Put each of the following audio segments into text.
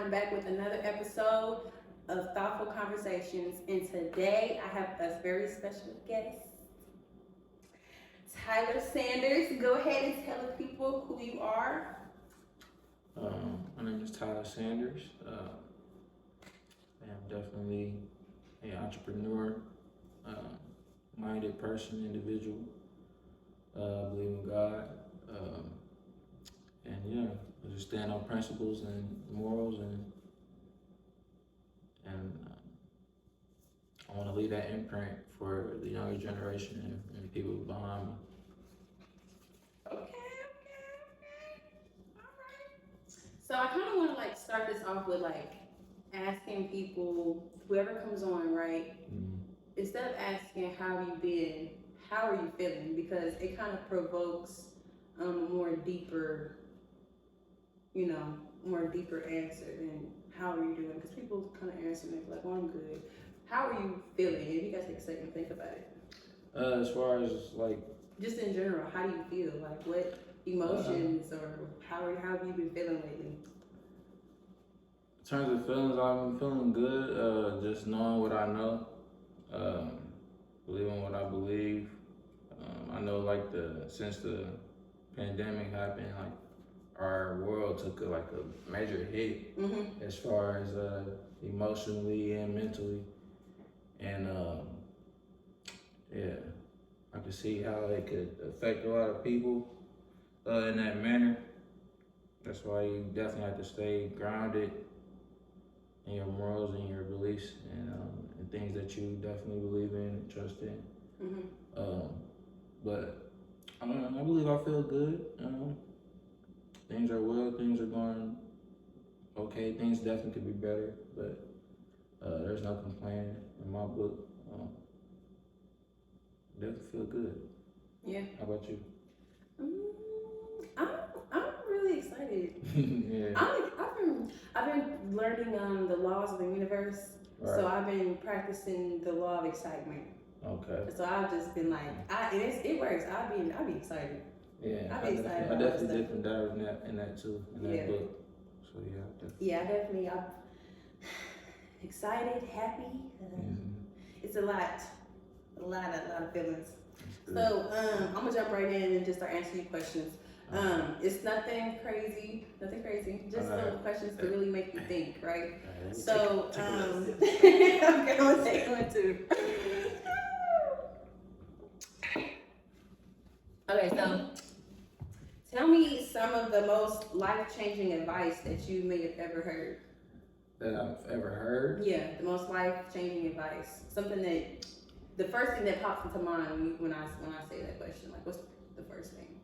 I'm back with another episode of Thoughtful Conversations. And today I have a very special guest, Tyler Sanders. Go ahead and tell the people who you are. My name is Tyler Sanders. I'm definitely an entrepreneur, minded person, individual. Believe in God. And yeah, I just stand on principles and morals, and I want to leave that imprint for the younger generation and people behind me. Okay. All right. So I kind of want to start this off with asking people, whoever comes on, right? Mm-hmm. Instead of asking how you been, how are you feeling? Because it kind of provokes a more deeper answer than how are you doing? Because people kind of answer me like, well, I'm good. How are you feeling? If you guys take a second, think about it. As far as just in general, how do you feel? Like, what emotions or how have you been feeling lately? In terms of feelings, I've been feeling good. Just knowing what I know, believing what I believe. I know since the pandemic happened, our world took a major hit as far as emotionally and mentally, and yeah, I could see how it could affect a lot of people in that manner. That's why you definitely have to stay grounded in your morals and your beliefs and things that you definitely believe in and trust in. But I believe I feel good. Things are well, things are going okay. Things definitely could be better, but there's no complaining in my book. Definitely feel good. Yeah. How about you? I'm really excited. Yeah. I've been learning the laws of the universe. Right. So I've been practicing the law of excitement. Okay. So I've just been it works. I'll be excited. Yeah, I definitely dip and dive in that too, in that book. So yeah, definitely. Yeah, definitely. I'm excited, happy. It's a lot of feelings. So I'm gonna jump right in and just start answering you questions. It's nothing crazy. Just some questions to really make you think, right? So okay, I'm gonna take one too. Okay, so tell me some of the most life-changing advice that you may have ever heard. That I've ever heard? Yeah, the most life-changing advice. Something that, the first thing that pops into mind when I say that question, like what's the first thing?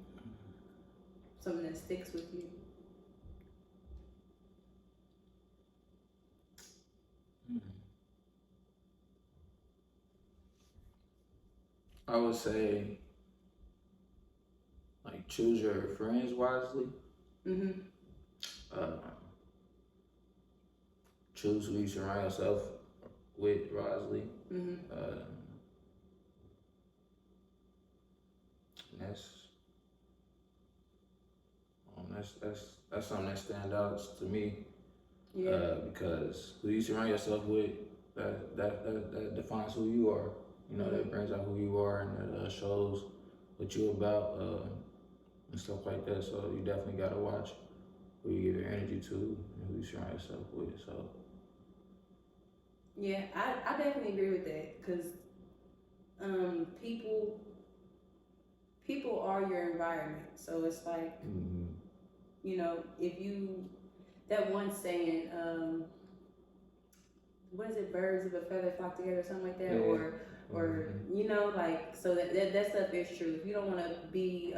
Something that sticks with you. I would say, choose your friends wisely. Choose who you surround yourself with wisely. That's something that stands out to me. Yeah. Because who you surround yourself with, that defines who you are. You know, that brings out who you are and that shows what you're about and stuff like that. So you definitely gotta watch who you give your energy to and who you surround yourself with. So yeah, I definitely agree with that because people are your environment. So it's like, if you, that one saying, what is it, birds of a feather flock together or something like that? Yeah. Or so that stuff is true. If you don't want to be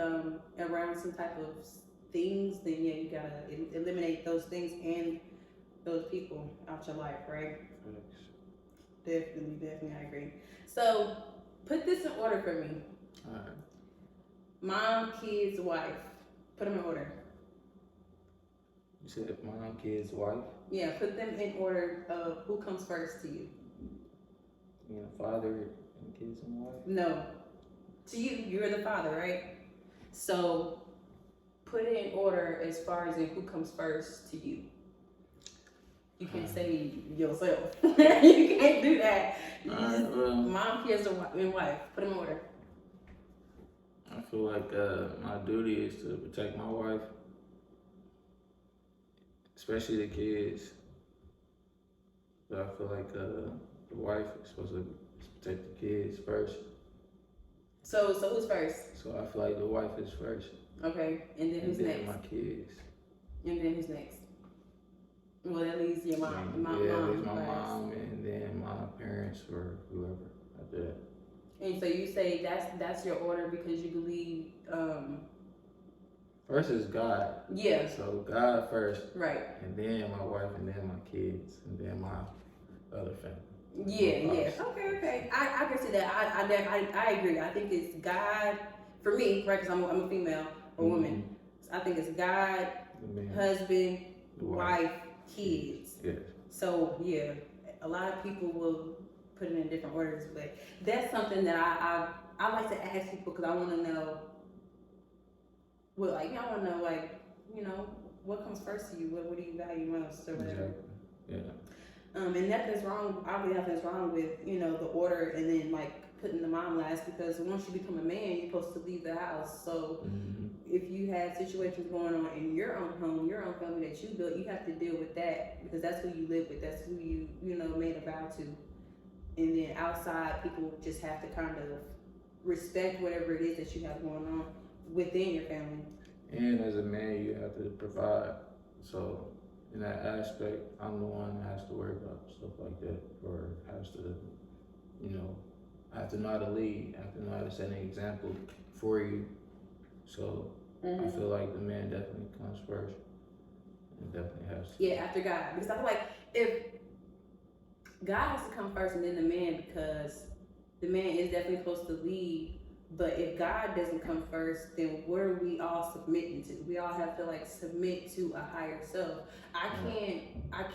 around some type of things, then yeah, you gotta eliminate those things and those people out your life, right? Definitely, I agree. So put this in order for me. All right. Mom, kids, wife. Put them in order. You said mom, kids, wife? Yeah, put them in order of who comes first to you. You mean father and kids and wife? No. To you, you're the father, right? So put it in order as far as in who comes first to you. You can't say yourself. You can't do that. You just, well, mom, kids, and wife. Put them in order. I feel like my duty is to protect my wife, especially the kids. But I feel like the wife is supposed to protect the kids first. So who's first? So I feel like the wife is first. Okay, and then who's next? My kids. And then who's next? Well, that leaves your mom. My mom, and then my parents or whoever after that. And so you say that's your order because you believe. First is God. Yeah. So God first. Right. And then my wife, and then my kids, and then my other family. Yeah. Okay. I can see that. I agree. I think it's God for me, right? Because I'm a female or woman. I think it's God, husband, wife, kids. Yes. So yeah, a lot of people will put it in different orders, but that's something that I like to ask people because I want to know. Well, like I want to know, like what comes first to you. What do you value most or whatever. Exactly. Yeah. And nothing's wrong. Obviously, nothing's wrong with the order and then like putting the mom last because once you become a man, you're supposed to leave the house. So if you have situations going on in your own home, your own family that you built, you have to deal with that because that's who you live with. That's who you made a vow to. And then outside, people just have to kind of respect whatever it is that you have going on within your family. And as a man, you have to provide. So in that aspect, I'm the one that has to worry about stuff like that, or has to, I have to know how to lead. I have to know how to set an example for you. So I feel like the man definitely comes first. It definitely has to. Yeah, after God, because I feel like if God has to come first and then the man, because the man is definitely supposed to lead. But if God doesn't come first, then what are we all submitting to? We all have to like submit to a higher self. I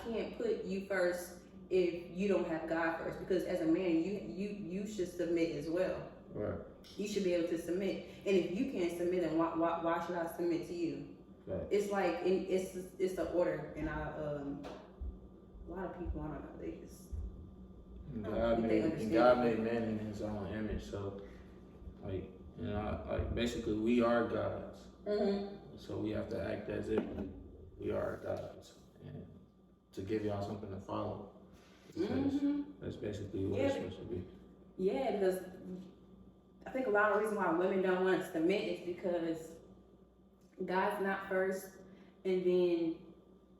can't put you first if you don't have God first, because as a man, you should submit as well. Right. You should be able to submit, and if you can't submit, then why should I submit to you? Right. It's like it's the order, and a lot of people, I don't know, they just God made man in His own image, so. Basically, we are gods. So we have to act as if we are gods, and to give y'all something to follow. That's basically what it's supposed to be. Yeah, because I think a lot of the reason why women don't want to submit is because God's not first, and then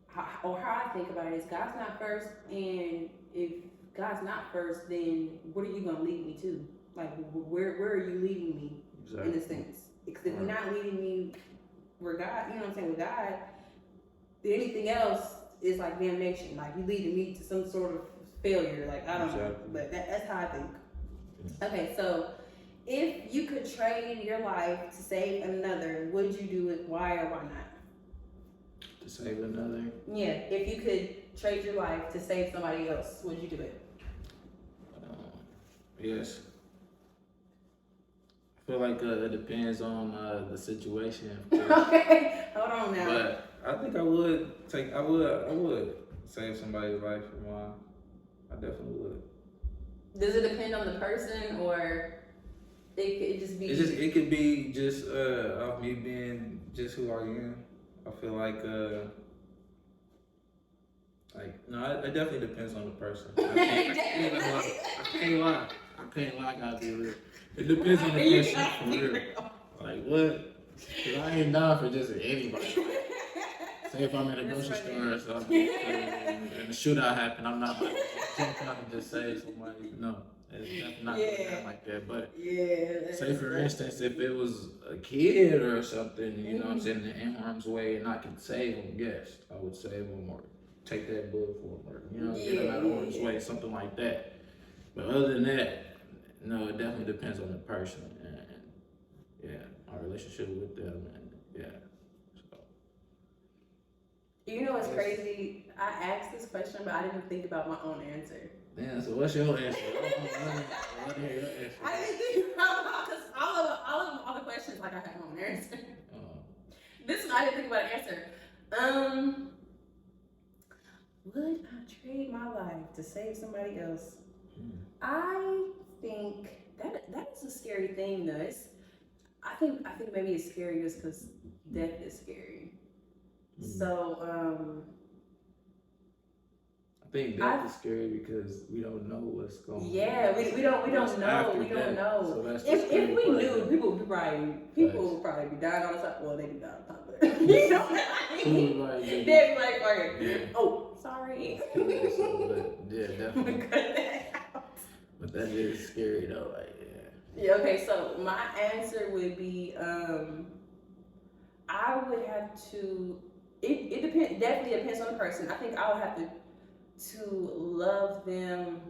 how I think about it is God's not first, and if God's not first, then what are you gonna lead me to? Like, where are you leading me in a sense? Because if you're not leading me where God, with God, then anything else is like damnation. Like, you leading me to some sort of failure. Like, I don't know. But that's how I think. Okay, so if you could trade your life to save another, would you do it? Why or why not? To save another? Yeah, if you could trade your life to save somebody else, would you do it? Yes. I feel like it depends on the situation. Okay, hold on now. But I think I would save somebody's life for mine. I definitely would. Does it depend on the person, or it could just be? It could be just off me being just who I am. I feel like no, it definitely depends on the person. I can't lie. I gotta be real. It depends on the person, for real. Like, what? Because I ain't down for just anybody. Say if I'm in a grocery store or something, and the shootout happened, I'm not like, jump out and just save somebody. No, it's definitely not gonna happen like that. But say, for instance, if it was a kid or something, what I'm saying, in harm's way, and I could save him, yes, I would save him or take that bullet for him or, get him out of harm's way, something like that. But other than that, no, it definitely depends on the person and our relationship with them and So. You know what's crazy? I asked this question, but I didn't think about my own answer. Yeah, so what's your answer? I didn't hear your answer. I didn't think about because all the questions like I had my own answer. This one I didn't think about an answer. Would I trade my life to save somebody else? Mm. I think that is a scary thing, though. I think maybe it's scary just because death is scary. So I think death is scary because we don't know what's going on. Yeah, we don't know. We don't know. So that's if we knew, people would probably be dying all the time. Well, they do die all the time, but you know what I mean? They'd be like, oh, sorry. Yeah, definitely. Cut that out. But that is scary though, Yeah, okay, so my answer would be I would have to it depends definitely depends on the person. I think I would have to love them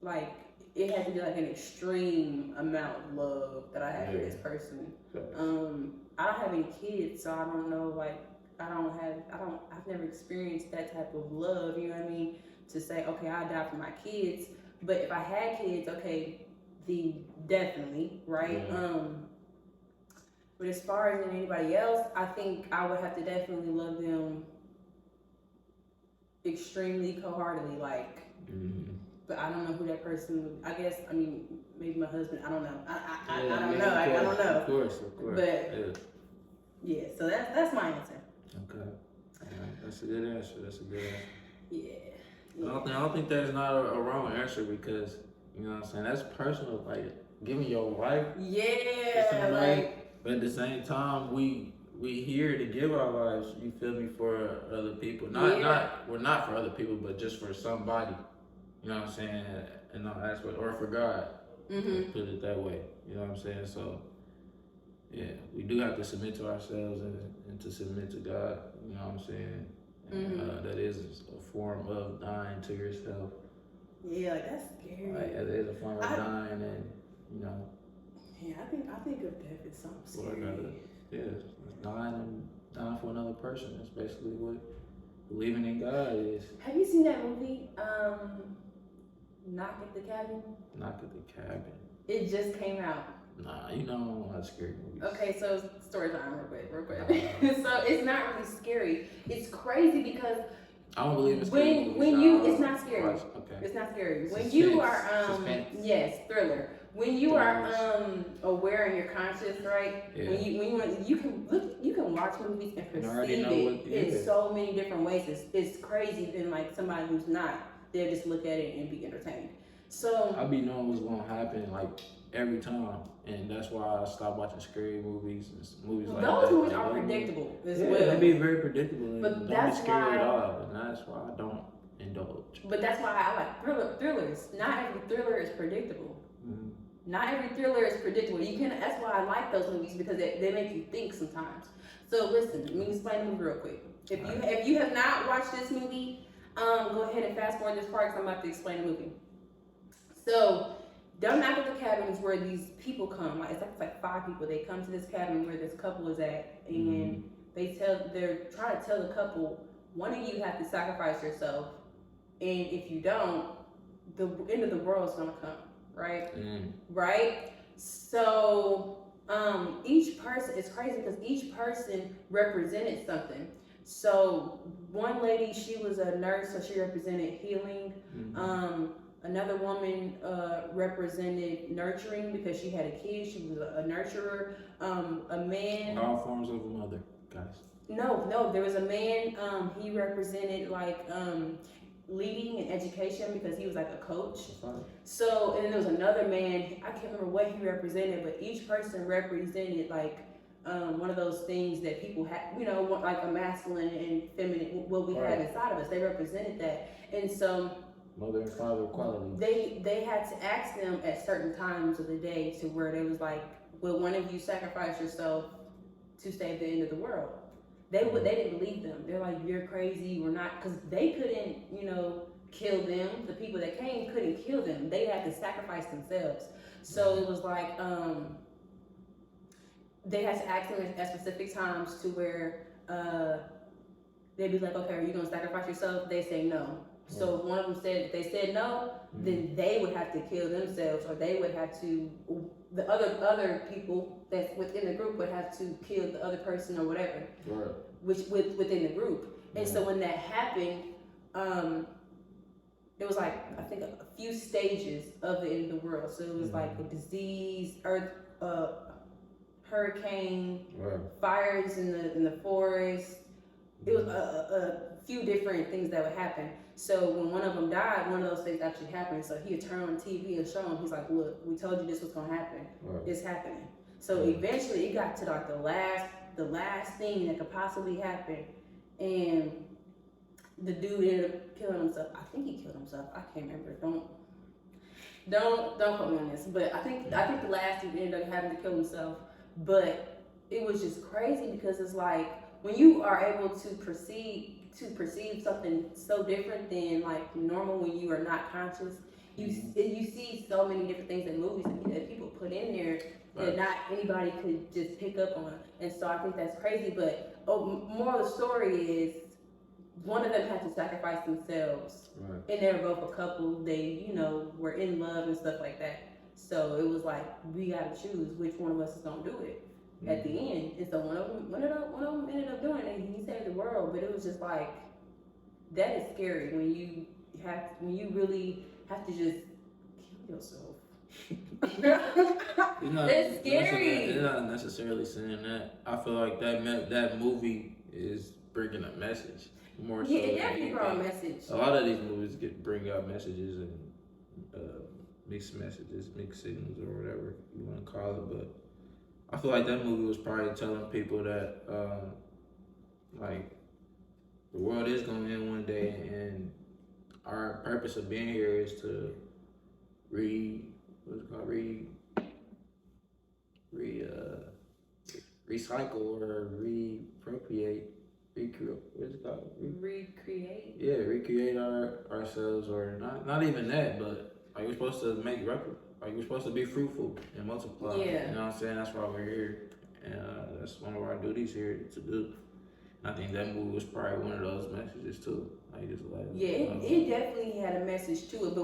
like it has to be like an extreme amount of love that I have for this person. I don't have any kids, so I don't know like I've never experienced that type of love, you know what I mean? To say, okay, I'll die for my kids. But if I had kids, okay, definitely, right? Yeah. But as far as anybody else, I think I would have to definitely love them extremely cold-heartedly, like. But I don't know who that person would. I guess maybe my husband. I don't know. I don't know. I don't know. Of course. But yeah. So that's my answer. Okay. That's a good answer. Yeah. I don't think that's not a wrong answer because you know what I'm saying. That's personal. Like giving your life. Yeah. Like. But at the same time, we here to give our lives. You feel me, for other people. We're not for other people, but just for somebody. You know what I'm saying? In all aspects, or for God. Let's put it that way. You know what I'm saying? So, yeah, we do have to submit to ourselves and to submit to God. You know what I'm saying? And, that is a form of dying to yourself. Yeah, like that's scary. Like, it is a form of dying, and you know. Yeah, I think of death as something scary. Dying for another person. That's basically what believing in God is. Have you seen that movie? Knock at the Cabin? Knock at the Cabin. It just came out. Nah, you know I don't like scary movies. Okay, so story time real quick. So it's not really scary. It's crazy because I don't believe in scary movies. It's not scary. Okay. It's not scary. When Suspense. you are Suspense. yes, thriller. When you are aware and you're conscious, right? Yeah. When you can watch movies and perceive it in so many different ways. It's crazy than like somebody who's not. They'll just look at it and be entertained. So I be knowing what's gonna happen like every time, and that's why I stopped watching scary movies and movies like that. Those movies are predictable as well. They be very predictable. But don't that's be scary why, at all, and that's why I don't indulge. But that's why I like thrillers. Not every thriller is predictable. Not every thriller is predictable. That's why I like those movies because they make you think sometimes. So listen, let me explain the movie real quick. If you have not watched this movie, go ahead and fast forward this part because I'm about to explain the movie. So, Don't Knock at the Cabin is where these people come. It's like 5 people. They come to this cabin where this couple is at, and they're trying to tell the couple, one of you have to sacrifice yourself, and if you don't, the end of the world is gonna come. Right? Right? So, each person, it's crazy because each person represented something. So, one lady, she was a nurse, so she represented healing. Another woman represented nurturing because she had a kid. She was a nurturer. A man. All forms of a mother, guys. No, there was a man. He represented like leading and education because he was like a coach. So, and then there was another man, I can't remember what he represented, but each person represented like one of those things that people have, like a masculine and feminine, what we have inside of us. They represented that. And so mother and father qualities. They had to ask them at certain times of the day to where they was like, will one of you sacrifice yourself to save the end of the world? They didn't believe them. They're like, you're crazy, we're not, because they couldn't, kill them. The people that came couldn't kill them. They had to sacrifice themselves. So it was like, they had to ask them at specific times to where they'd be like, okay, are you gonna sacrifice yourself? They say no. So if one of them if they said no, then they would have to kill themselves, or they would have to, the other people that's within the group would have to kill the other person or whatever, which within the group. And so when that happened, it was like I think a few stages of the end of the world. So it was like a disease, earth, hurricane, fires in the forest. It was a few different things that would happen. So when one of them died, one of those things actually happened. So he would turn on TV and show him. He's like, "Look, we told you this was gonna happen. It's happening." So eventually, it got to like the last thing that could possibly happen, and the dude ended up killing himself. I think he killed himself. I can't remember. Don't quote me on this. But I think the last dude ended up having to kill himself. But it was just crazy because it's like when you are able to perceive something so different than like normal when you are not conscious. You see so many different things in movies that people put in there that not anybody could just pick up on. And so I think that's crazy. But more of the story is one of them had to sacrifice themselves. And they were both a couple. They, were in love and stuff like that. So it was like, we got to choose which one of us is going to do it at the end. And so one of them ended up doing it. He saved the world. But it was just like, that is scary when you really have to just kill yourself. It's scary. You're not necessarily saying that. I feel like that movie is bringing a message more so. Yeah, it definitely brought a message. A lot of these movies bring out messages and mixed messages, mixed signals, or whatever you want to call it. But I feel like that movie was probably telling people that like the world is gonna end one day, and our purpose of being here is to recycle or reappropriate, recreate. Yeah, recreate ourselves, or not even that, but like we're supposed to we're supposed to be fruitful and multiply. Yeah. You know what I'm saying? That's why we're here, and that's one of our duties here to do. I think that movie was probably one of those messages too. It definitely had a message to it,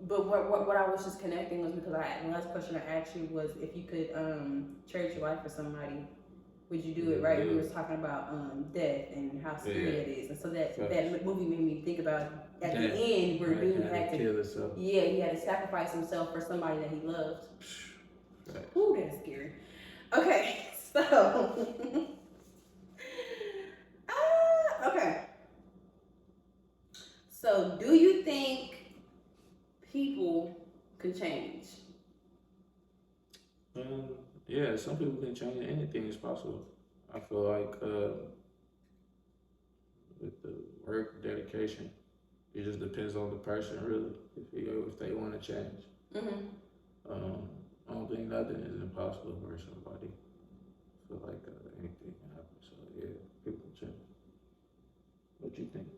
but what I was just connecting was because the last question I asked you was if you could trade your life for somebody, would you do it? Right? We were talking about death and how scary it is, and so that movie made me think about at the end where dude had to kill himself. Yeah, he had to sacrifice himself for somebody that he loved. Right. Ooh, that's scary. Okay, so. Okay. So, do you think people can change? Yeah, some people can change. Anything is possible. I feel like with the work, dedication, it just depends on the person, really, if they want to change. I don't think nothing is impossible for somebody. I feel like anything can happen. So, yeah, people can change. What you think?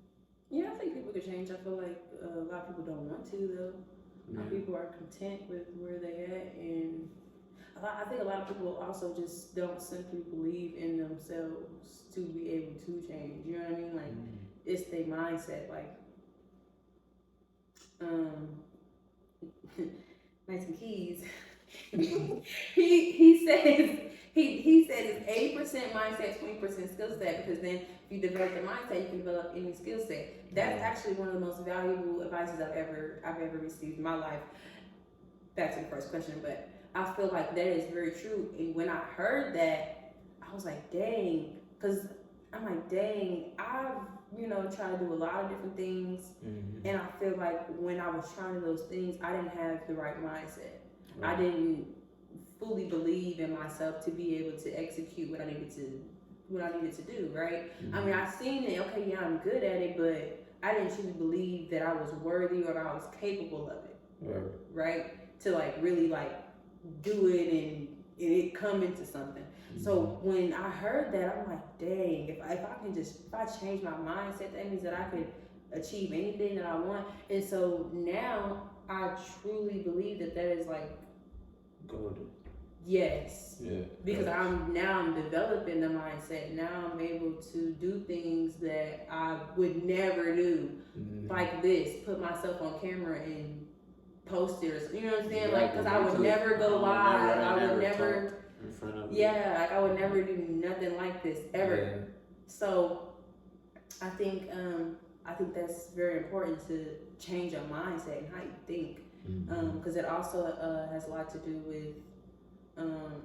Yeah, I think people can change. I feel like a lot of people don't want to, though. A lot of people are content with where they at, and I think a lot of people also just don't simply believe in themselves to be able to change. You know what I mean? Like, it's their mindset. Like, Nathan Keys, he says it's 80% mindset, 20% skill set, because then if you develop the mindset, you can develop any skill set. That's actually one of the most valuable advices I've ever received in my life. Back to the first question, but I feel like that is very true. And when I heard that, I was like, dang, because I'm like, dang, I've tried to do a lot of different things, and I feel like when I was trying those things, I didn't have the right mindset. I didn't fully believe in myself to be able to execute what I needed to do, right? I mean, I seen it, okay, yeah, I'm good at it, but I didn't truly believe that I was worthy or that I was capable of it, right? To like really like do it and it come into something. So when I heard that, I'm like, dang, if I change my mindset, that means that I could achieve anything that I want. And so now I truly believe that is like golden. Yes. Yeah. Because I'm developing the mindset. Now I'm able to do things that I would never do, like this. Put myself on camera and post it, or you know what I'm saying? Like, because I would never go live. I would never. In front of like I would never do nothing like this ever. Yeah. So I think that's very important to change your mindset and how you think, because it also has a lot to do with um,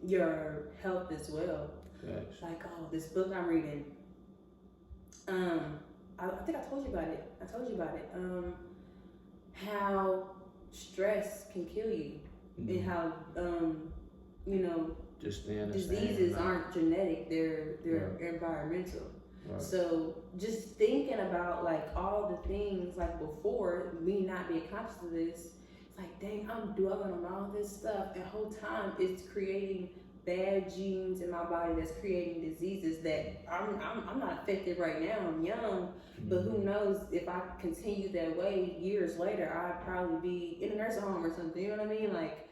your health as well. Yes. Like, oh, this book I'm reading. Um, I think I told you about it. How stress can kill you, and how you know just staying the diseases same. aren't genetic; they're environmental. Right. So just thinking about like all the things like before me not being conscious of this, it's like dang, I'm dwelling on all this stuff, and the whole time it's creating bad genes in my body that's creating diseases that I'm not affected right now. I'm young, but who knows if I continue that way years later, I'd probably be in a nursing home or something. You know what I mean? Like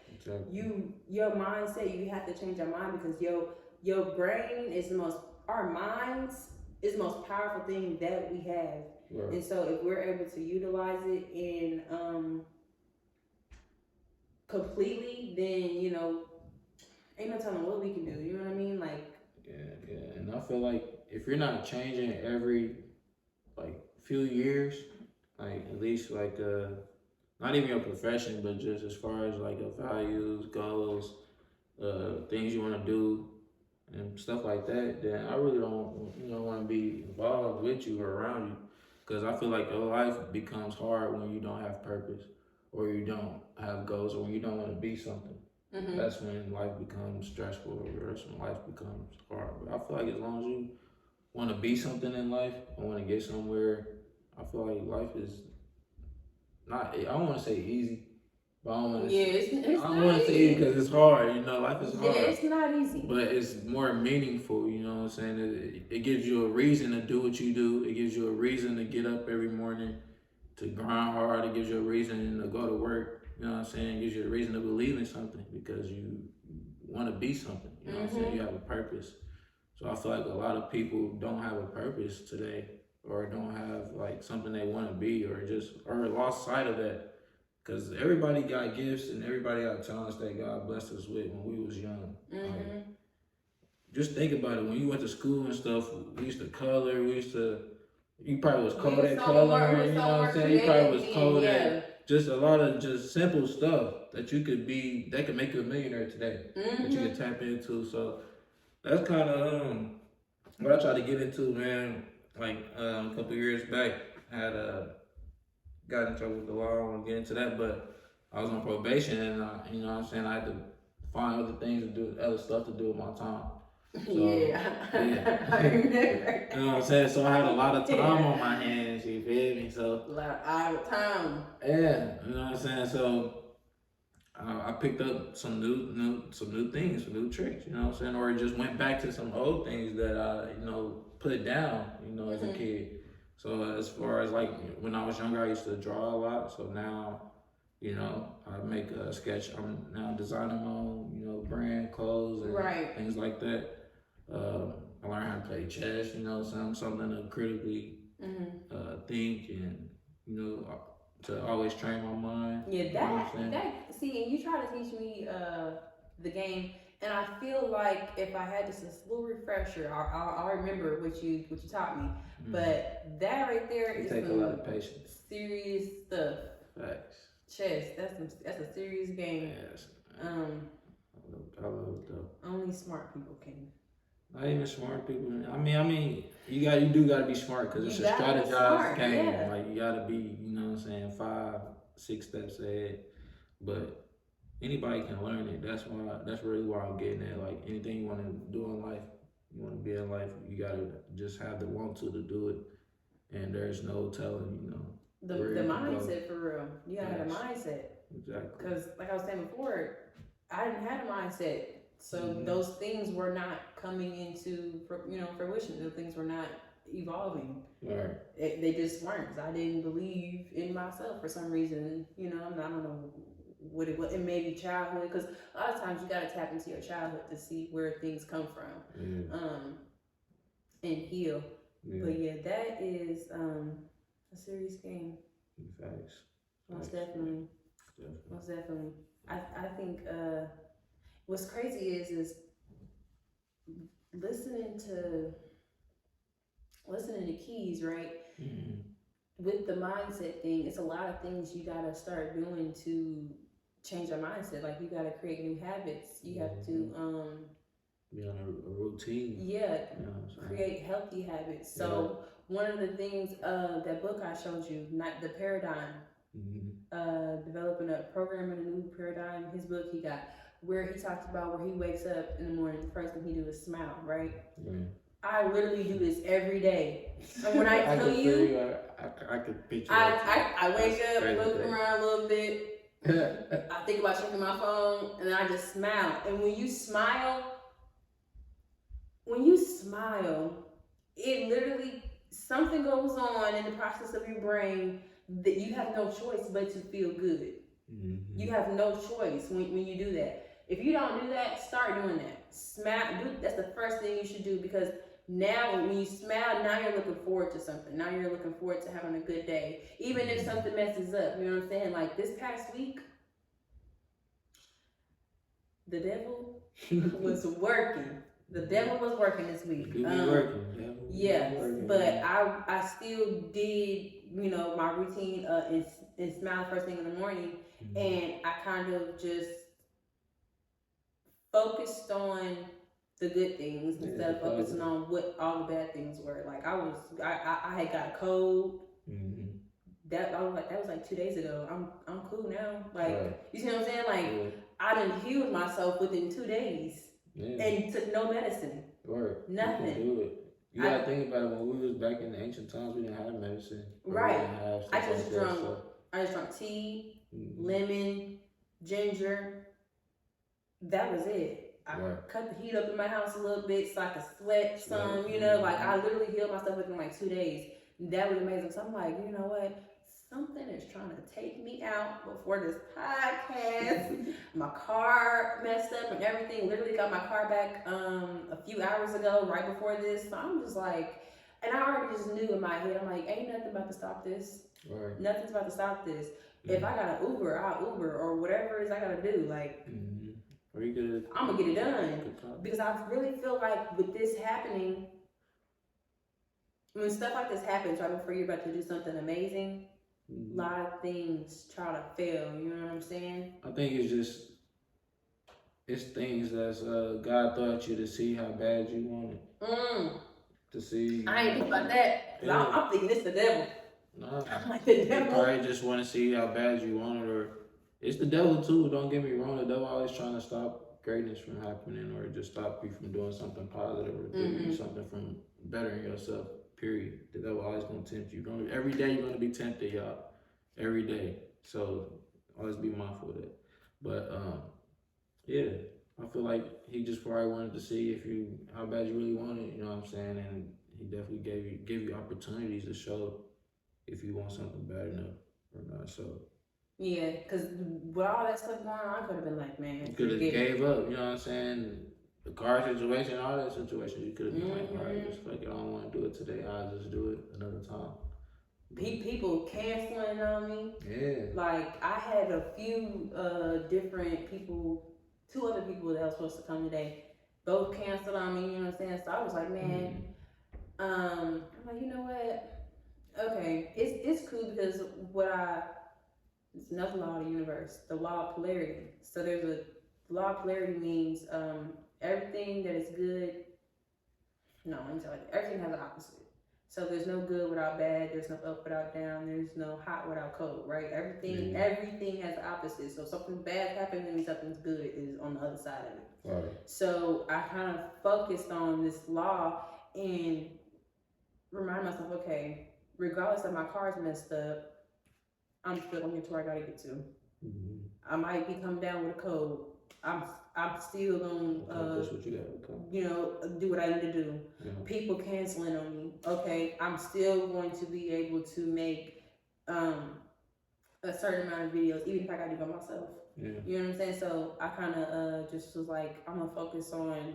your mindset, you have to change your mind because your brain is our minds is the most powerful thing that we have. Right. And so if we're able to utilize it in completely, then ain't no telling what we can do. You know what I mean? Like and I feel like if you're not changing every like few years, like at least like not even your profession, but just as far as like your values, goals, things you want to do, and stuff like that, then I really don't want to be involved with you or around you, because I feel like your life becomes hard when you don't have purpose, or you don't have goals, or when you don't want to be something. That's when life becomes stressful, or that's when life becomes hard. But I feel like as long as you want to be something in life, I want to get somewhere, I feel like life is not, I don't want to say easy, but I don't want to it's I don't want to say easy because it's hard, life is hard. Yeah, it's not easy. But it's more meaningful, you know what I'm saying? It gives you a reason to do what you do. It gives you a reason to get up every morning, to grind hard. It gives you a reason to go to work, you know what I'm saying? It gives you a reason to believe in something because you want to be something, you know what I'm saying? You have a purpose. So I feel like a lot of people don't have a purpose today, or don't have like something they want to be, or lost sight of that. Because everybody got gifts and everybody got talents that God blessed us with when we was young. Like, just think about it. When you went to school and stuff, we used to color. You probably was cold at coloring. You know what I'm saying? You probably was cold at just a lot of just simple stuff that could make you a millionaire today. That you could tap into. So that's kind of what I tried to get into, man. Like a couple years back, I had got in trouble with the law. I don't want to get into that, but I was on probation, and you know what I'm saying, I had to find other things to do, other stuff to do with my time. So, yeah. I remember. You know what I'm saying? So I had a lot of time on my hands, you feel me? So a lot of time. Yeah, you know what I'm saying? So I picked up some new things, some new tricks, you know what I'm saying? Or just went back to some old things that I, put down, as a kid. So as far as like when I was younger, I used to draw a lot. So now, I make a sketch. I'm now designing my own, brand clothes and things like that. I learned how to play chess, something to critically think, and to always train my mind. Yeah, that see, and you try to teach me the game, and I feel like if I had just a little refresher, I'll remember what you taught me. But that right there is take a lot of patience. Serious stuff. Facts. Chess, that's a serious game. Yes. I love it though. Only smart people can. Not even smart people. I mean, you do gotta be smart because it's a strategized game. Yeah. Like you gotta be, 5, 6 steps ahead. But anybody can learn it. That's really why I'm getting at. Like anything you want to do in life, you want to be in life, you gotta just have the want to do it. And there's no telling, the mindset for real. You gotta have a mindset. Exactly. Because like I was saying before, I didn't have a mindset. So those things were not coming into fruition. Those things were not evolving. Right. They just weren't. I didn't believe in myself for some reason. I don't know what it was. It may be childhood, because a lot of times you got to tap into your childhood to see where things come from, and heal. Yeah. But yeah, that is a serious game. Facts. Most definitely. Most definitely. I think what's crazy is listening to listening to keys, right? Mm-hmm. With the mindset thing, it's a lot of things you gotta start doing to change your mindset. Like you gotta create new habits. You have to be on a routine. Yeah, you know create healthy habits. So one of the things that book I showed you, not the paradigm, developing a program in a new paradigm. His book he got where he talks about where he wakes up in the morning, the first thing he do is smile, right? I literally do this every day. And when I tell you, I could picture I wake up, look around a little bit, I think about checking my phone, and I just smile. And when you smile, it literally, something goes on in the process of your brain that you have no choice but to feel good. You have no choice when you do that. If you don't do that, start doing that. That's the first thing you should do, because now when you smile, now you're looking forward to something. Now you're looking forward to having a good day. Even if something messes up, you know what I'm saying? Like this past week, the devil was working. The devil was working this week. Yes, but I still did, my routine and smile first thing in the morning, and I kind of just focused on the good things instead of focusing on what all the bad things were. Like I had got a cold. That was like 2 days ago. I'm cool now. Like you see what I'm saying? Like I done healed myself within 2 days and took no medicine. Nothing. You do it. You gotta think about it. When we was back in the ancient times, we didn't have medicine. Right. I just drank tea, lemon, ginger. That was it. I cut the heat up in my house a little bit so I could sweat some, like I literally healed myself within like 2 days. That was amazing. So I'm like, you know what? Something is trying to take me out before this podcast. My car messed up and everything. Literally got my car back a few hours ago, right before this. So I'm just like, and I already just knew in my head, I'm like, ain't nothing about to stop this. Nothing's about to stop this. If I gotta Uber, I'll Uber, or whatever it is I gotta do. Like, I'm gonna get it done. Because I really feel like with this happening, when stuff like this happens right before you're about to do something amazing, a lot of things try to fail. You know what I'm saying? I think it's things that God thought you to see how bad you want it. To see. I ain't think about that. I'm thinking it's the devil. No, I'm like the devil. They probably just want to see how bad you want it, or it's the devil too. Don't get me wrong. The devil always trying to stop greatness from happening, or just stop you from doing something positive, or doing something from bettering yourself. Period. The devil always gonna tempt you. Every day you're gonna be tempted, y'all. Every day. So always be mindful of that. But yeah, I feel like he just probably wanted to see how bad you really want it. You know what I'm saying? And he definitely give you opportunities to show if you want something bad enough or not. So yeah, because with all that stuff going on, I could have been like, man, you could have gave up. You know what I'm saying? The car situation, all that situation, you could have been like, all right, just fuck it, I don't want to do it today. I'll just do it another time. People canceling on me. Yeah. Like I had a few different people, 2 other people that was supposed to come today, both canceled on me. You know what I'm saying? So I was like, man, I'm like, you know what? Okay, it's cool because it's another law of the universe, the law of polarity. So the law of polarity means everything that is good. No, let me tell you, everything has an opposite. So there's no good without bad. There's no up without down. There's no hot without cold, right? Everything has the opposite. So if something bad happens, that means something good is on the other side of it. Right. So I kind of focused on this law and remind myself, okay, regardless of my car's messed up, I'm still gonna get to where I gotta get to. I might be coming down with a cold. I'm still gonna do what I need to do. People canceling on me. Okay, I'm still going to be able to make a certain amount of videos, even if I gotta do it by myself. You know what I'm saying? So I kind of just was like, I'm gonna focus on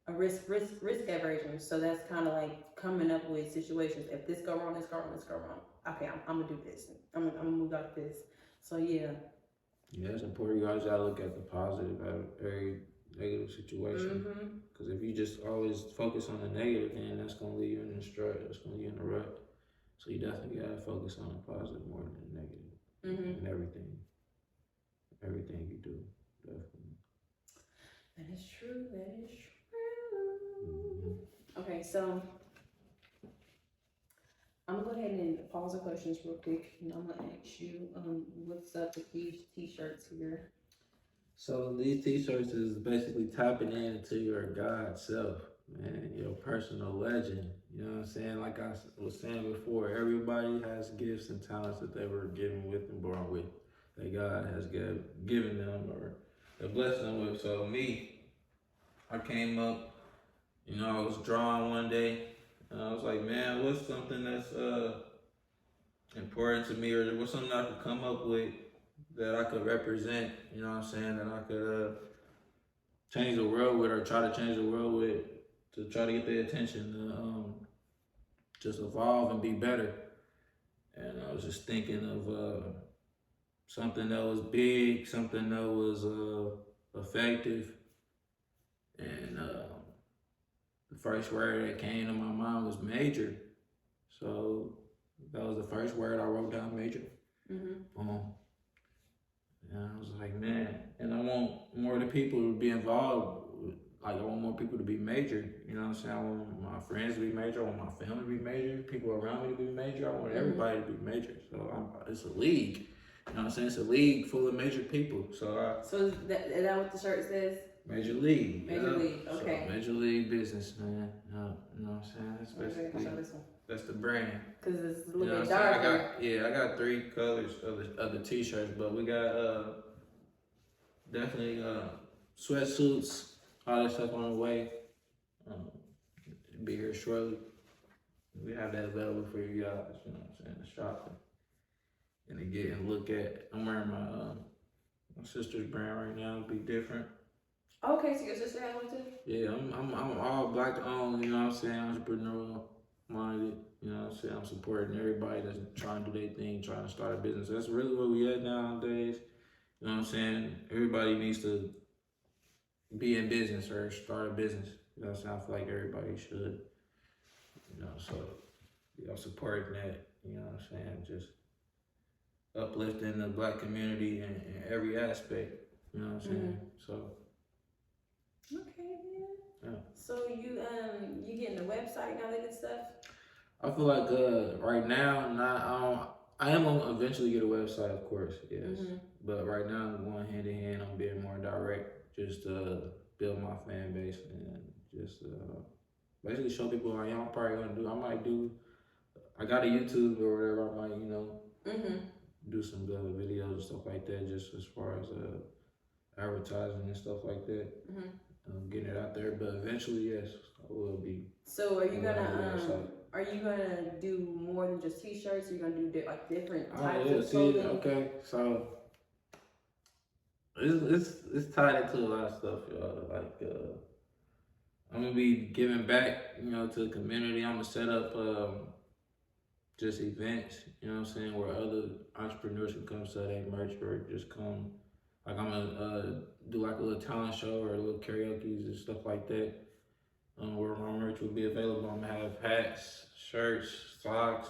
a risk aversion. So that's kind of like coming up with situations. If this go wrong, this go wrong. Okay, I'm gonna do this. I'm gonna move like this. So yeah. Yeah, it's important. You always gotta look at the positive out of every negative situation. Mm-hmm. Because if you just always focus on the negative, then that's gonna leave you in the strut. That's gonna leave you in the rut. So you definitely gotta focus on the positive more than the negative. Mm-hmm. And everything you do, definitely. That is true. That is true. Okay, so I'm gonna go ahead and pause the questions real quick, and I'm gonna ask you, what's up with these t-shirts here? So these t-shirts is basically tapping into your God self, man, your personal legend. You know what I'm saying? Like I was saying before, everybody has gifts and talents that they were given with and born with, that God has given them or blessed them with. So me, I came up, I was drawing one day, and I was like, man, what's something that's important to me, or what's something I could come up with that I could represent, you know what I'm saying, that I could change the world with, or try to change the world with, to try to get their attention, to just evolve and be better. And I was just thinking of something that was big, something that was effective, and the first word that came to my mind was major. So that was the first word I wrote down, major. Mm-hmm. And I was like, man, and I want more of the people to be involved. Like, I want more people to be major. You know what I'm saying? I want my friends to be major. I want my family to be major. People around me to be major. I want everybody to be major. So it's a league. You know what I'm saying? It's a league full of major people. So is that what the shirt says? Major league. Major league. Okay. So major league business, man. You know what I'm saying? That's basically that's the brand. Cause it's a little bit darker. I got 3 colors of the t-shirts, but we got definitely sweatsuits, all that stuff on the way. Be here shortly. We have that available for you guys. You know what I'm saying? To shop and to get and look at. I'm wearing my sister's brand right now. It'll be different. Okay, so your sister has one too? Yeah, I'm all black owned. You know what I'm saying? Entrepreneurial minded. You know what I'm saying? I'm supporting everybody that's trying to do their thing, trying to start a business. That's really where we at nowadays. You know what I'm saying? Everybody needs to be in business or start a business. You know what I'm saying? I feel like everybody should. So I'm supporting that. You know what I'm saying? Just uplifting the black community in every aspect. You know what I'm saying? So. Okay, man. Yeah. So you getting the website and all that good stuff? I feel like right now, I am gonna eventually get a website, of course, yes. Mm-hmm. But right now, I'm going hand in hand. I'm being more direct, just to build my fan base and just basically show people what I'm probably gonna do. I got a YouTube or whatever. I might, do some videos and stuff like that, just as far as advertising and stuff like that. Getting it out there, but eventually, yes, I will be. So are you gonna do more than just t-shirts? Are you gonna do like different types of clothing? Okay, so it's tied into a lot of stuff, y'all. Like I'm gonna be giving back, to the community. I'm gonna set up just events, you know what I'm saying, where other entrepreneurs can come sell their merch or just come. Like I'm gonna do like a little talent show or a little karaoke and stuff like that. Where my merch will be available. I'm gonna have hats, shirts, socks,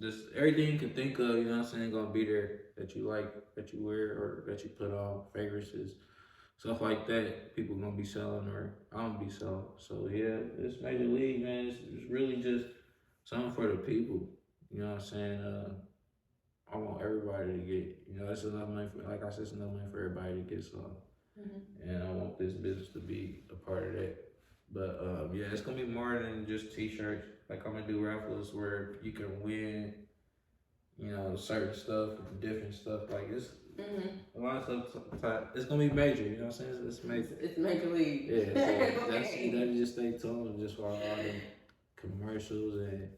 just everything you can think of, you know what I'm saying, gonna be there that you like, that you wear, or that you put on, fragrances, stuff like that. People gonna be selling, or I'm gonna be selling. So yeah, it's major league, man. It's really just something for the people, you know what I'm saying. I want everybody to get, it's enough money for, like I said, it's enough money for everybody to get some. And I want this business to be a part of that. But yeah, it's gonna be more than just t-shirts. Like I'm gonna do raffles where you can win, certain stuff, different stuff. Like it's a lot of stuff. It's gonna be major. You know what I'm saying? It's major. It's major league. Yeah. So that's just stay tuned just for all the commercials and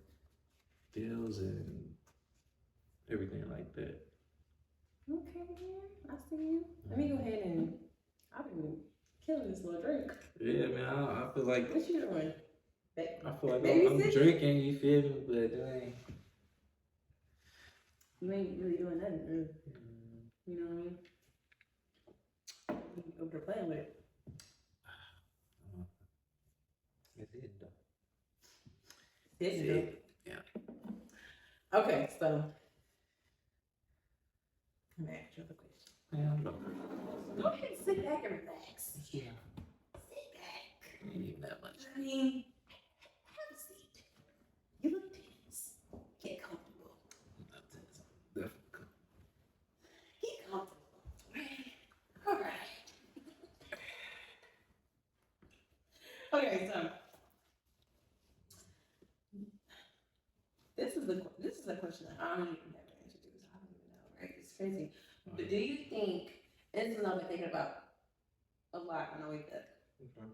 deals and everything like that. Okay, I see you. Let me go ahead and I've been killing this little drink. Yeah, man. I feel like. What you doing? I feel like I'm drinking. You feel me? But you ain't really doing nothing. You know what I mean? over there playing with it. It did though. Didn't do. Yeah. Okay, so I'm gonna ask you a question. Yeah, no. Go ahead and sit back and relax. Yeah. Sit back. You ain't even that much. I mean, have a seat. You look tense. Get comfortable. Not tense. Definitely. Get comfortable. All right. Okay, so this is a question that I don't even have to answer to. I don't even know, right? It's crazy. But do you think, and this is what I've been thinking about a lot when I wake up. Okay.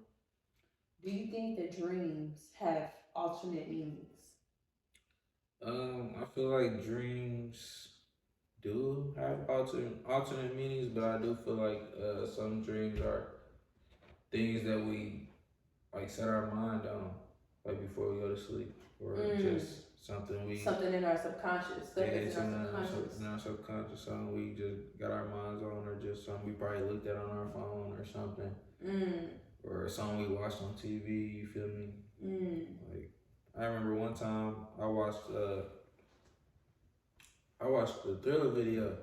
Do you think that dreams have alternate meanings? I feel like dreams do have alternate meanings, but I do feel like some dreams are things that we like set our mind on, like before we go to sleep, or just something in our subconscious. In our subconscious, something we just got our minds on, or just something we probably looked at on our phone or something, or something we watched on TV. You feel me? Like I remember one time I watched the Thriller video.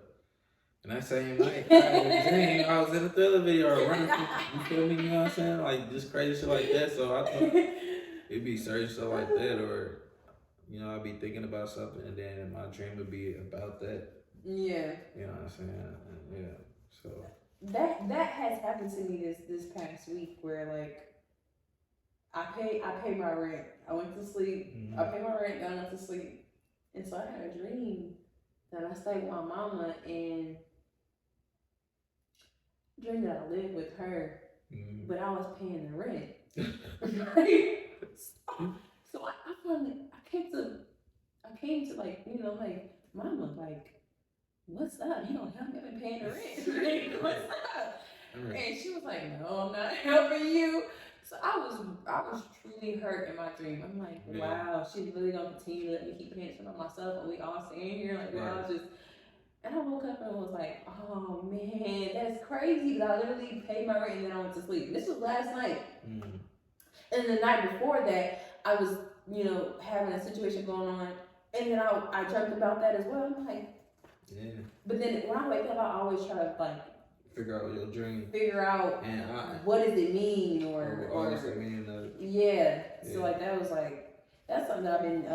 And that same night, I had a dream. I was in a Thriller video or running through, you feel me? You know what I'm saying? Like, just crazy shit like that. So I thought it'd be certain stuff like that, or, you know, I'd be thinking about something and then my dream would be about that. Yeah. You know what I'm saying? Yeah. So. That has happened to me this past week where, like, I pay my rent. I went to sleep. Mm-hmm. I pay my rent, then I went to sleep. And so I had a dream that I stayed with my mama and dream that I lived with her, but I was paying the rent. Right? So I finally came to like, you know, like, mama, like, what's up? You don't help me, I've been paying the rent. What's up? And she was like, no, I'm not helping you. So I was truly hurt in my dream. I'm like, wow, she's really gonna continue to let me keep paying for myself, and we all sitting here like, wow, just. And I woke up and was like, oh man, that's crazy. But I literally paid my rent and then I went to sleep. And this was last night. And the night before that, I was, you know, having a situation going on. And then I dreamt about that as well. I'm like, yeah. But then when I wake up, I always try to like figure out your dream. Figure out what does it mean or what's the meaning of it. Yeah. So like that's something that I've been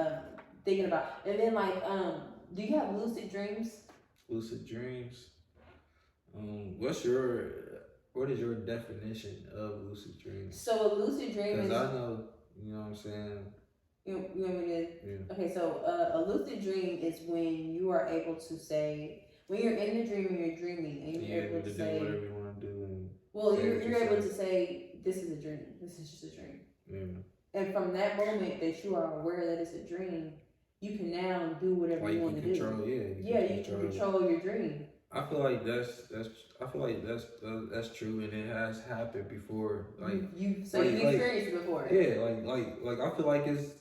thinking about. And then like do you have lucid dreams? Lucid dreams. What is your definition of lucid dreams? So a lucid dream is. Because I know, you know what I'm saying. You want me to? Yeah. Okay, so a lucid dream is when you are able to say, when you're in the dream and you're dreaming and you're able to say do whatever you want to do. You're able to say, this is a dream. This is just a dream. Yeah. And from that moment that you are aware that it's a dream, you can now do whatever you want to do. You can control your dream. I feel like that's true, and it has happened before. Like you've experienced it before. Yeah, like I feel like it's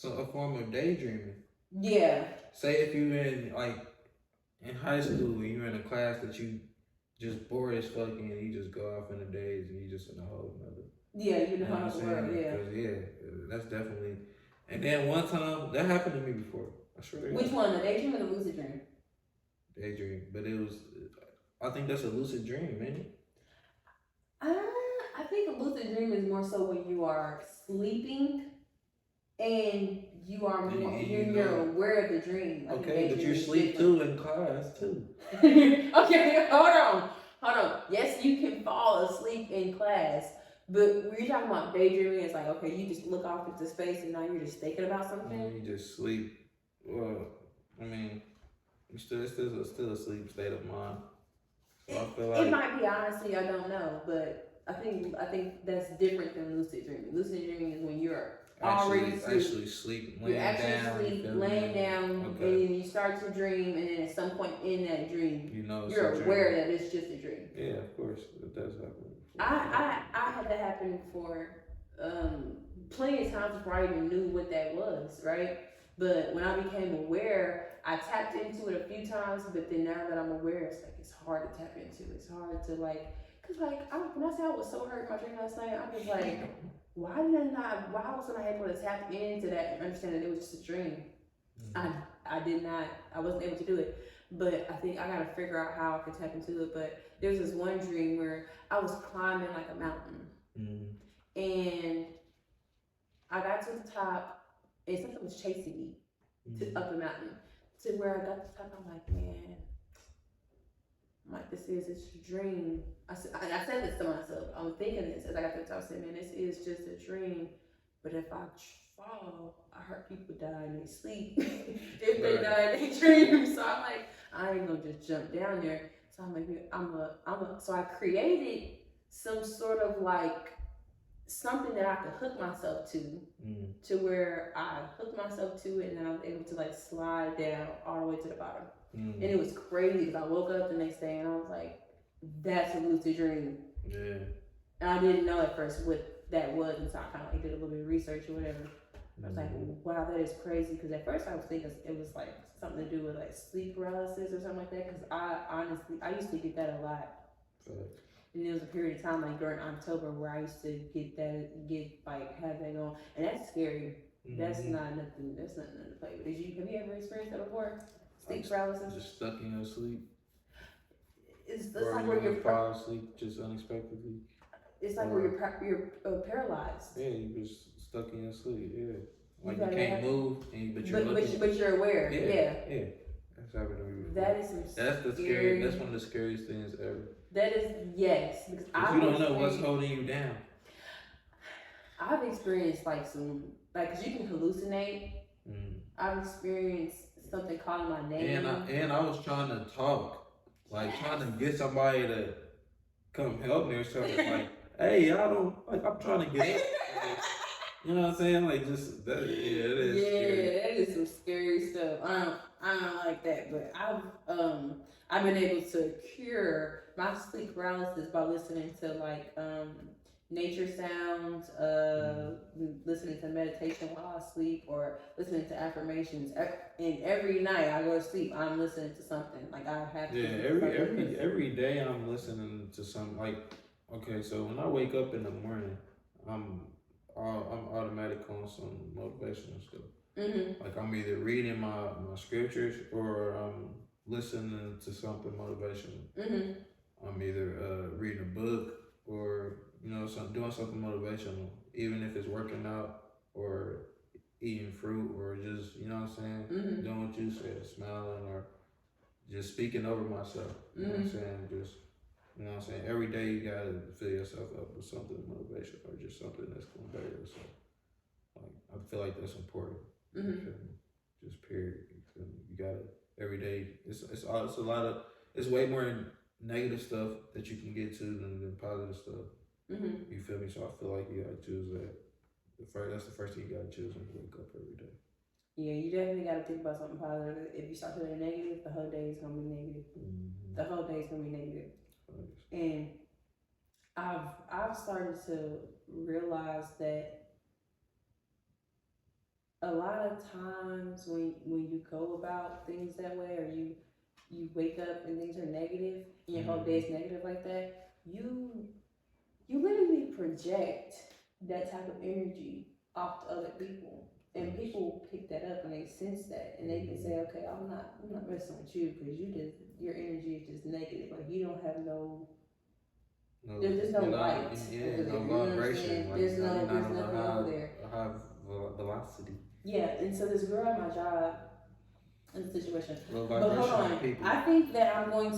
a form of daydreaming. Yeah. Say if you in high school and you're in a class that you just bored as fuck and you just go off in the days and you just in a whole nother. Yeah, you're in a whole world. Yeah, that's definitely. And then one time that happened to me before. I swear. Which one, the daydream or the lucid dream? Daydream, but it was. I think that's a lucid dream, man. I think a lucid dream is more so when you are sleeping and you are you're aware of the dream. Like okay, but you sleep too in class too. Okay, hold on. Yes, you can fall asleep in class, but when you're talking about daydreaming, it's like, okay, you just look off into space and now you're just thinking about something. You just sleep. Well, I mean, it's still a sleep state of mind. So I feel like it might be, honestly, I don't know, but I think that's different than lucid dreaming. Lucid dreaming is when you're actually sleep, laying down, and then you start to dream, and then at some point in that dream, you're aware that it's just a dream. Yeah, of course, it does happen. I had that happen for plenty of times before I even knew what that was, right? But when I became aware, I tapped into it a few times, but then now that I'm aware, it's like it's hard to tap into. It's hard to Cause like when I say I was so hurt in my dream last night, I was like, why did I not? Why wasn't I able to tap into that and understand that it was just a dream? I did not. I wasn't able to do it. But I think I gotta figure out how I could tap into it. But there's this one dream where I was climbing like a mountain, and I got to the top, and something was chasing me up the mountain. To where I got to the top, I'm like, man, I'm like, it's a dream. I said this to myself. I'm thinking this as I got to the top. I said, man, this is just a dream. But if I fall, I heard people die in their sleep. If they die in their dreams. So I'm like, I ain't gonna just jump down there. So I'm like, so I created some sort of like something that I could hook myself to where I hooked myself to it, and then I was able to like slide down all the way to the bottom. And it was crazy because I woke up the next day and I was like, that's a lucid dream. Yeah. And I didn't know at first what that was, and so I kind of like did a little bit of research or whatever. I was like, wow, that is crazy. Because at first I was thinking it was like something to do with like sleep paralysis or something like that. Because I used to get that a lot. And there was a period of time like during October where I used to have that going, and that's scary. That's not nothing. That's nothing to play with. Have you ever experienced that before? Sleep paralysis. Just stuck in your sleep. It's like where you're fall asleep just unexpectedly. It's like where you're paralyzed. Yeah, you just stuck in your sleep. Yeah, like you can't move, but you're aware. Yeah. That's happened to me before. That is That's one of the scariest things ever. That is, yes, because you don't know what's holding you down. I've experienced like because you can hallucinate. I've experienced something calling my name. And I was trying to talk, like trying to get somebody to come help me or something. Like, hey, I don't, like, I'm trying to get up. Like, you know what I'm saying? Like, just, that, it is scary. That is some scary stuff. I don't like that, but I've been able to cure my sleep paralysis by listening to like nature sounds, listening to meditation while I sleep, or listening to affirmations. And every night I go to sleep, I'm listening to something. Like I have to. Yeah, every day I'm listening to something. Like, okay, so when I wake up in the morning, I'm automatic on some motivational stuff. Like I'm either reading my scriptures or I'm listening to something motivational. I'm either reading a book or doing something motivational, even if it's working out or eating fruit or just doing what you said, smiling or just speaking over myself. You know what I'm saying? Just every day you gotta fill yourself up with something motivational or just something that's gonna better yourself. Like I feel like that's important. Just period. You gotta every day. It's a lot of. It's way more negative stuff that you can get to than positive stuff. You feel me? So I feel like you gotta choose that. That's the first thing you gotta choose when you wake up every day. Yeah, you definitely gotta think about something positive. If you start feeling negative, the whole day is gonna be negative. The whole day is gonna be negative. And I've started to realize that a lot of times when you go about things that way, or you wake up and things are negative, and your whole day is negative like that, you literally project that type of energy off to other people, and people pick that up and they sense that, and they can say, okay, I'm not messing with you because your energy is just negative. Like you don't have there's no light. No vibration. There's nothing over there. High velocity. Yeah, and so this girl at my job, in the situation. Low but hold on, people. I think that I'm gonna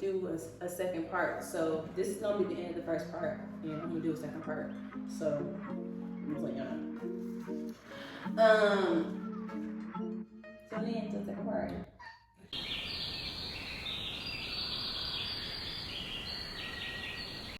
do a second part. So this is gonna be the end of the first part, and I'm gonna do a second part. So I'm like, tune in to the second part.